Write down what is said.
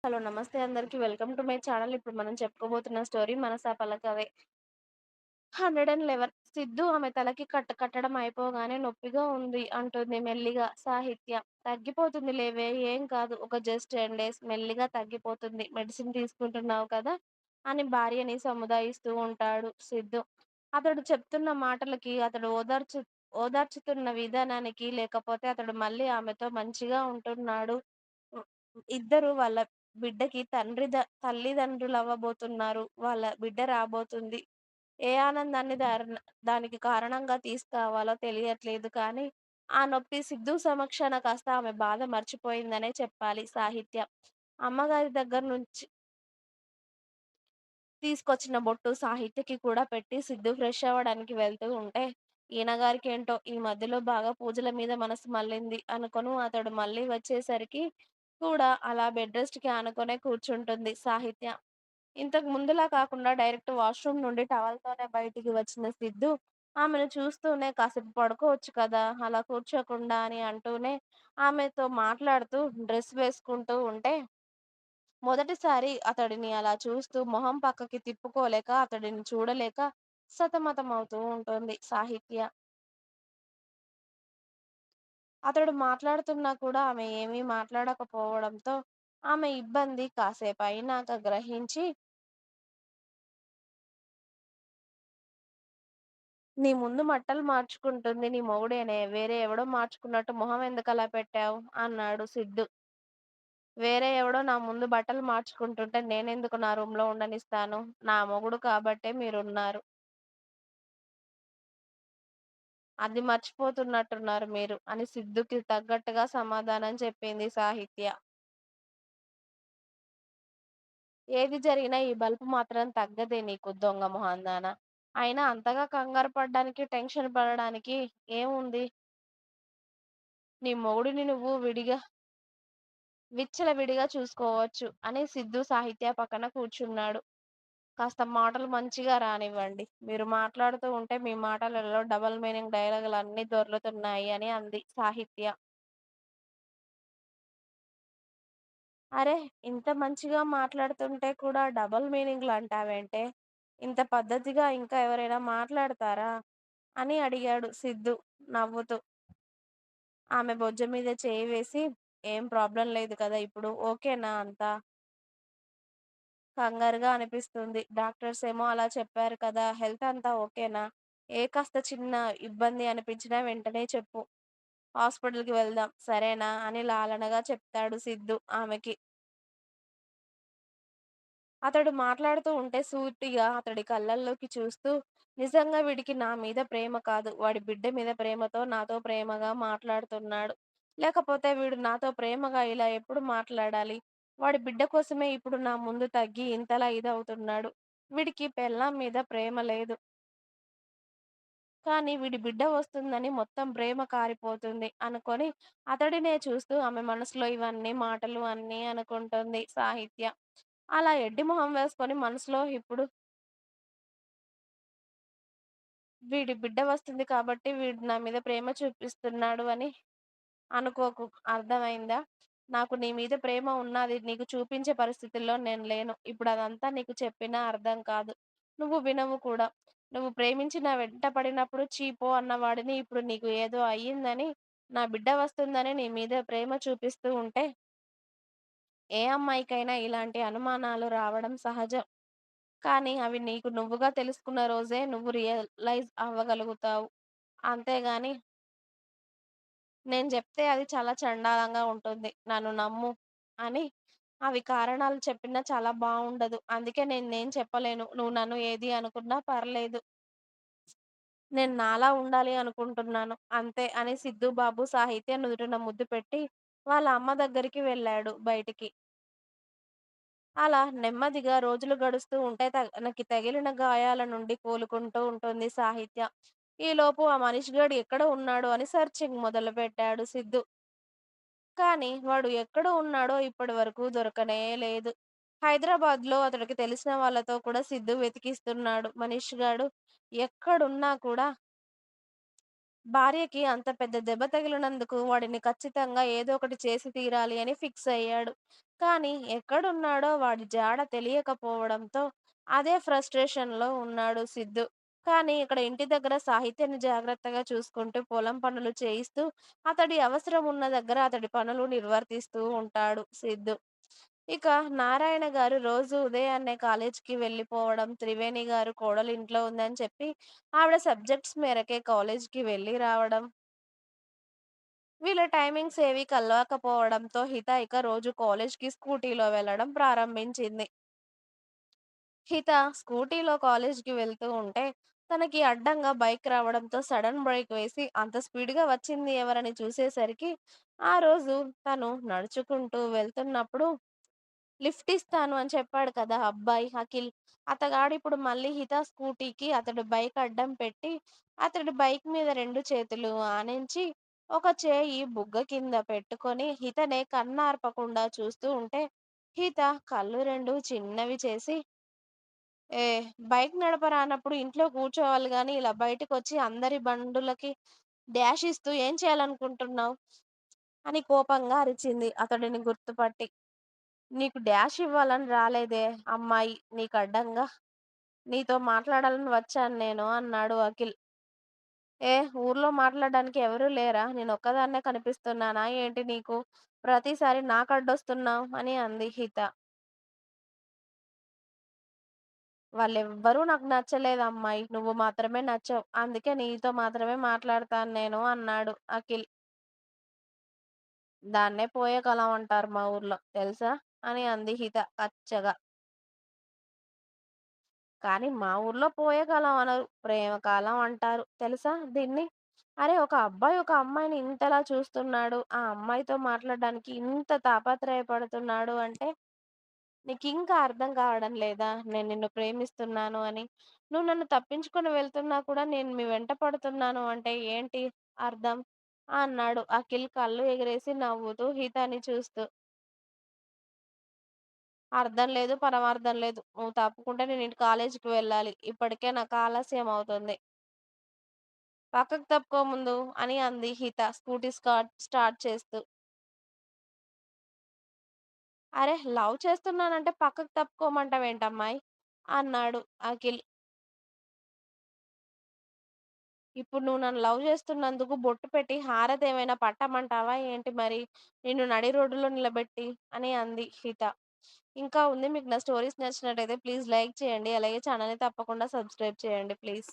Hello! నమస్తే అందరికి. Welcome to my channel. ఇప్పుడు మనం చెప్పుకోబోతున్న స్టోరీ 'మనసా పలకవే'. 111 సిద్ధు ఆమె తలకి కట్టడం అయిపోగానే నొప్పిగా ఉంది అంటుంది మెల్లిగా సాహిత్య. తగ్గిపోతుంది లేవే ఏం కాదు. ఒక జస్ట్ 10 డేస్ మెల్లిగా తగ్గిపోతుంది. మెడిసిన్ తీసుకుంటున్నావు కదా! అని భార్యని సముదాయిస్తూ ఉంటాడు సిద్ధు. అతడు చెప్తున్న మాటలకి, అతడు ఓదార్చుతున్న విధానానికి, లేకపోతే అతడు మళ్ళీ ఆమెతో మంచిగా ఉంటున్నాడు. హ్మ్. ఇద్దరు వాళ్ళ బిడ్డకి తల్లిదండ్రులవ్వబోతున్నారు. వాళ్ళ బిడ్డ రాబోతుంది. ఏ ఆనందాన్ని దానికి కారణంగా తీసుకురావాలో తెలియట్లేదు కానీ, ఆ నొప్పి సిద్ధు సమక్షాన కాస్త ఆమె బాధ మర్చిపోయిందనే చెప్పాలి సాహిత్య. అమ్మగారి దగ్గర నుంచి తీసుకొచ్చిన బొట్టు సాహిత్యకి కూడా పెట్టి సిద్ధు ఫ్రెష్ అవ్వడానికి వెళ్తూ ఉంటే, ఈయనగారికేంటో ఈ మధ్యలో బాగా పూజల మీద మనసు మళ్ళింది అనుకొను అతడు మళ్ళీ వచ్చేసరికి కూడా అలా బెడ్ రెస్ట్‌కి ఆనుకునే కూర్చుంటుంది సాహిత్య. ఇంతకు ముందులా కాకుండా డైరెక్ట్ వాష్‌రూమ్ నుండి టవల్‌తోనే బయటికి వచ్చిన సిద్ధు, ఆమెను చూస్తూనే "కాసేపు పడుకోవచ్చు కదా! అలా కూర్చోకుండా" అని అంటూనే ఆమెతో మాట్లాడుతూ డ్రెస్ వేసుకుంటూ ఉంటే, మొదటిసారి అతడిని అలా చూస్తూ మొహం పక్కకి తిప్పుకోలేక, అతడిని చూడలేక సతమతమవుతూ ఉంటుంది సాహిత్య. అతడు మాట్లాడుతున్నా కూడా ఆమె ఏమీ మాట్లాడకపోవడంతో ఆమె ఇబ్బంది కాసేపయినాక గ్రహించి నీ ముందు బట్టలు మార్చుకుంటుంది నీ మొగుడేనే. వేరే ఎవడో మార్చుకున్నట్టు మొహం ఎందుకలా పెట్టావు? అన్నాడు సిద్ధు. వేరే ఎవడో నా ముందు బట్టలు మార్చుకుంటుంటే నేనెందుకు నా రూమ్‌లో ఉండనిస్తాను? నా మొగుడు కాబట్టే మీరున్నారు. అది మర్చిపోతున్నట్టున్నారు మీరు అని సిద్ధుకి తగ్గట్టుగా సమాధానం చెప్పింది సాహిత్య. ఏది జరిగినా ఈ బల్బు మాత్రం తగ్గదే నీకు దొంగ మొహందాన. అయినా అంతగా కంగారు పడ్డానికి, టెన్షన్ పడడానికి ఏముంది? నీ మొగుడిని నువ్వు విచ్చలవిడిగా చూసుకోవచ్చు అని సిద్ధు సాహిత్య పక్కన కూర్చున్నాడు. కాస్త మాటలు మంచిగా రానివ్వండి. మీరు మాట్లాడుతూ ఉంటే మీ మాటలలో డబుల్ మీనింగ్ డైలాగులన్నీ దొర్లుతున్నాయి అని అంది సాహిత్య. అరె! ఇంత మంచిగా మాట్లాడుతుంటే కూడా డబుల్ మీనింగ్‌లంటావేంటే? ఇంత పద్ధతిగా ఇంకా ఎవరైనా మాట్లాడతారా? అని అడిగాడు సిద్ధు నవ్వుతూ. ఆమె బొజ్జ మీద చేయి వేసి, ఏం ప్రాబ్లమ్ లేదు కదా ఇప్పుడు ఓకేనా అంతా? కంగారుగా అనిపిస్తుంది. డాక్టర్సేమో అలా చెప్పారు కదా! హెల్త్ అంతా ఓకేనా? కాస్త చిన్న ఇబ్బంది అనిపించినా వెంటనే చెప్పు. హాస్పిటల్‌కి వెళ్దాం సరేనా? అని లాలనగా చెప్తాడు సిద్ధు ఆమెకి. అతడు మాట్లాడుతూ ఉంటే సూటిగా అతడి కళ్ళల్లోకి చూస్తూ, నిజంగా వీడికి నా మీద ప్రేమ కాదు. వాడి బిడ్డ మీద ప్రేమతో నాతో ప్రేమగా మాట్లాడుతున్నాడు. లేకపోతే వీడు నాతో ప్రేమగా ఇలా ఎప్పుడు మాట్లాడాలి? వాడి బిడ్డ కోసమే ఇప్పుడు నా ముందు తగ్గి ఇంతలా ఇదవుతున్నాడు. వీడికి పెళ్ళాం మీద ప్రేమ లేదు. కానీ వీడి బిడ్డ వస్తుందని మొత్తం ప్రేమ కారిపోతుంది అనుకొని అతడినే చూస్తూ ఆమె మనసులో ఇవన్నీ మాటలు అన్నీ అనుకుంటుంది సాహిత్య. అలా ఎడ్డి మొహం వేసుకొని మనసులో ఇప్పుడు వీడి బిడ్డ వస్తుంది కాబట్టి వీడు నా మీద ప్రేమ చూపిస్తున్నాడు అని అనుకోకు. అర్థమైందా? నాకు నీ మీద ప్రేమ ఉన్నాది. నీకు చూపించే పరిస్థితుల్లో నేను లేను. ఇప్పుడు అదంతా నీకు చెప్పినా అర్థం కాదు. నువ్వు వినవు కూడా. నువ్వు ప్రేమించి నా వెంట పడినప్పుడు ఛీ పో అన్నవాడిని ఇప్పుడు నీకు ఏదో అయ్యిందని, నా బిడ్డ వస్తుందని నీ మీద ప్రేమ చూపిస్తూ ఉంటే, ఏ అమ్మాయికైనా ఇలాంటి అనుమానాలు రావడం సహజం. కానీ అవి నీకు నువ్వుగా తెలుసుకున్న రోజే నువ్వు రియలైజ్ అవ్వగలుగుతావు. అంతేగాని నేను జెప్తే అది చాలా చండాలంగా ఉంటుంది. నన్ను నమ్ము అని అవి కారణాలు చెప్పినా చాలా బావుండదు. అందుకే నేనేం చెప్పలేను. నువ్వు నన్ను ఏది అనుకున్నా పర్లేదు. నేను నాలా ఉండాలి అనుకుంటున్నాను. అంతే అని సిద్ధూ బాబు సాహిత్య నుదుటిన ముద్దు పెట్టి వాళ్ళ అమ్మ దగ్గరికి వెళ్ళాడు బయటికి. అలా నెమ్మదిగా రోజులు గడుస్తూ ఉంటే తనకి తగిలిన గాయాల నుండి కోలుకుంటూ ఉంటుంది సాహిత్య. ఈలోపు ఆ మనిషిగాడు ఎక్కడ ఉన్నాడో అని సెర్చింగ్ మొదలుపెట్టాడు సిద్ధు. కానీ వాడు ఎక్కడ ఉన్నాడో ఇప్పటి వరకు దొరకనే లేదు. హైదరాబాద్‌లో అతడికి తెలిసిన వాళ్ళతో కూడా సిద్ధు వెతికిస్తున్నాడు. మనీష్ గాడు ఎక్కడున్నా కూడా భార్యకి అంత పెద్ద దెబ్బ తగిలినందుకు వాడిని ఖచ్చితంగా ఏదో ఒకటి చేసి తీరాలి అని ఫిక్స్ అయ్యాడు. కానీ ఎక్కడున్నాడో వాడి జాడ తెలియకపోవడంతో అదే ఫ్రస్ట్రేషన్‌లో ఉన్నాడు సిద్ధు. కానీ ఇక్కడ ఇంటి దగ్గర సాహిత్యాన్ని జాగ్రత్తగా చూసుకుంటూ, పొలం పనులు చేయిస్తూ, అతడి అవసరం ఉన్న దగ్గర అతడి పనులు నిర్వర్తిస్తూ ఉంటాడు సిద్ధు. ఇక నారాయణ గారు రోజు ఉదయాన్నే కాలేజ్‌కి వెళ్ళిపోవడం, త్రివేణి గారు కోడలు ఇంట్లో ఉందని చెప్పి, ఆవిడ సబ్జెక్ట్స్ మేరకే కాలేజ్‌కి వెళ్ళి రావడం, వీళ్ళ టైమింగ్స్ ఏవి కలవకపోవడంతో హిత ఇక రోజు కాలేజ్‌కి స్కూటీలో వెళ్ళడం ప్రారంభించింది. హిత స్కూటీలో కాలేజ్‌కి వెళ్తూ ఉంటే, తనకి అడ్డంగా బైక్ రావడంతో సడన్ బ్రేక్ వేసి, అంత స్పీడ్‌గా వచ్చింది ఎవరని చూసేసరికి, ఆ రోజు తను నడుచుకుంటూ వెళ్తున్నప్పుడు లిఫ్ట్ ఇస్తాను అని చెప్పాడు కదా అబ్బాయి అఖిల్. అతగాడిప్పుడు మళ్ళీ హిత స్కూటీకి అతడు బైక్ అడ్డం పెట్టి, అతడి బైక్ మీద 2 చేతులు ఆనించి, ఒక చేయి బుగ్గ కింద పెట్టుకొని హితనే కన్నార్పకుండా చూస్తూ ఉంటే, హిత కళ్ళు 2 చిన్నవి చేసి, "ఏ బైక్ నడపరానప్పుడు ఇంట్లో కూర్చోవాలి గానీ, ఇలా బయటకొచ్చి అందరి బండులకి డాష్ ఇస్తూ ఏం చేయాలనుకుంటున్నావు?" అని కోపంగా అరిచింది అతడిని గుర్తుపట్టి. "నీకు డాష్ ఇవ్వాలని రాలేదే అమ్మాయి నీకడ్డంగా. నీతో మాట్లాడాలని వచ్చాను నేను" అన్నాడు అఖిల్. "ఏ ఊర్లో మాట్లాడడానికి ఎవరూ లేరా? నేనొక్కదాన్నే కనిపిస్తున్నానా ఏంటి నీకు? ప్రతిసారి నాకడ్డొస్తున్నావు" అని అంది హిత. "వాళ్ళెవ్వరూ నాకు నచ్చలేదమ్మాయి. నువ్వు మాత్రమే నచ్చావు. అందుకే నీతో మాత్రమే మాట్లాడతాను నేను" అన్నాడు అఖిల్. "దాన్నే పోయే కాలం అంటారు మా ఊర్లో తెలుసా" అని అంది హిత కచ్చగా. కానీ మా ఊర్లో పోయే కాలం అనరు. ప్రేమ కాలం అంటారు. తెలుసా దీన్ని? అరే! ఒక అబ్బాయి ఒక అమ్మాయిని ఇంతలా చూస్తున్నాడు. ఆ అమ్మాయితో మాట్లాడడానికి ఇంత తాపత్రయపడుతున్నాడు అంటే, నీకింకా అర్థం కావడం లేదా? నేను నిన్ను ప్రేమిస్తున్నాను అని. నువ్వు నన్ను తప్పించుకొని వెళ్తున్నా కూడా నేను మీ వెంట పడుతున్నాను అంటే ఏంటి అర్థం? అన్నాడు అఖిల్ కళ్ళు ఎగరేసి నవ్వుతూ హితని చూస్తూ. అర్థం లేదు, పరమార్థం లేదు. నువ్వు తప్పుకుంటే నేను ఇటు కాలేజీకి వెళ్ళాలి. ఇప్పటికే నాకు ఆలస్యం అవుతుంది. పక్కకు తప్పుకో ముందు అని అంది హిత స్కూటీ స్టార్ట్ చేస్తూ. అరె! లవ్ చేస్తున్నానంటే పక్కకు తప్పుకోమంటావేంటమ్మాయి? అన్నాడు అఖిల్. ఇప్పుడు నువ్వు నన్ను లవ్ చేస్తున్నందుకు బొట్టు పెట్టి హారతేమైనా పట్టమంటావా ఏంటి మరి? నిన్ను నడి రోడ్డులో నిలబెట్టి అని అంది హిత. ఇంకా ఉంది. మీకు నా స్టోరీస్ నచ్చినట్టయితే ప్లీజ్ లైక్ చేయండి. అలాగే ఛానెల్‌ని తప్పకుండా సబ్స్క్రైబ్ చేయండి ప్లీజ్.